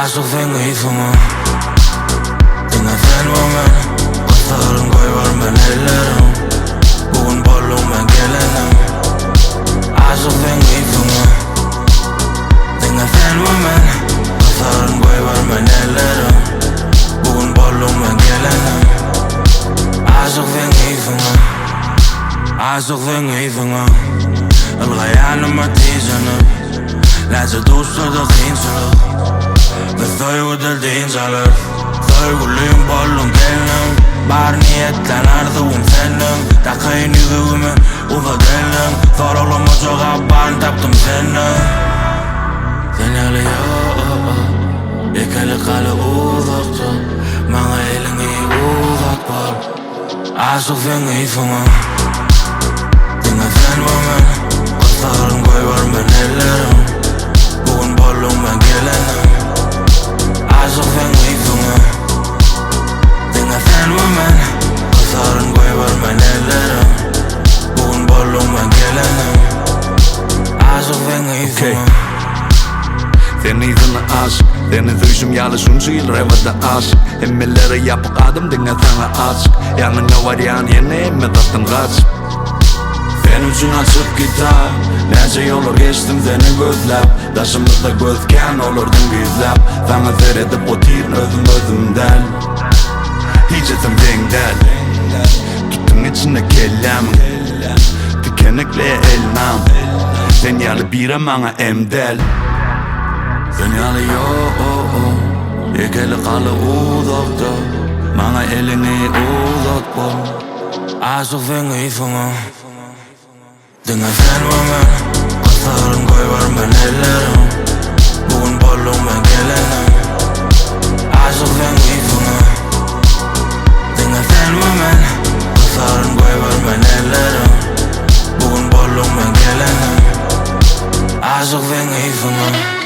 Aşık gitme Dinle fenomen Kızların koyvar ben ellerim Bugün bollum ben gelenim Aşık gitme Dinle fenomen Kızların koyvar ben ellerim Bugün bollum ben gelenim Aşık gitme Aşık gitme الغيان ما تيجنا لازم توصل دقين سلو Thöy dildin salır Thöy gullum bollum gelnum Bar niyetten arzuum senin Takayın yüzüğümü uza delin Sorulum o çoğa ban taptım seni Sen alıyor Ekeli kalı uzakta Bana elini uzat bol Aşık sen gitme Dinle sen bana Kızların koyvar ben ellerim Bugün bollum ben gelenim Aşık gitme Dinle sen bana Kızların koyvar ben ellerim Bugün bollum ben gelenim Aşık gitme Seni izine aşık Seni duyuşum yalışım çiğil revada aşık Emmeleri yapık adım dinle sana aşık Yanına var yan yeni emme tattın kaçıp Sen üçün açık kitap Nece yollar geçtim seni gözlep Taşımızda gözken olurdun gizlep Sana seyredip otirn özümden Hiç esim dengdel Tutun içinde kellem Tükenekle elnam Sen yalı bire bana emdel Sen yalı yok Ekeli kalı uzakta Bana elini uzat bol Aşık gitme Dinle sen bana Kızların koyvar ben ellerim Bugün bollum ben gelenim Aşık gitme Dinle sen bana Kızların koyvar ben ellerim Bugün bollum ben gelenim Aşık gitme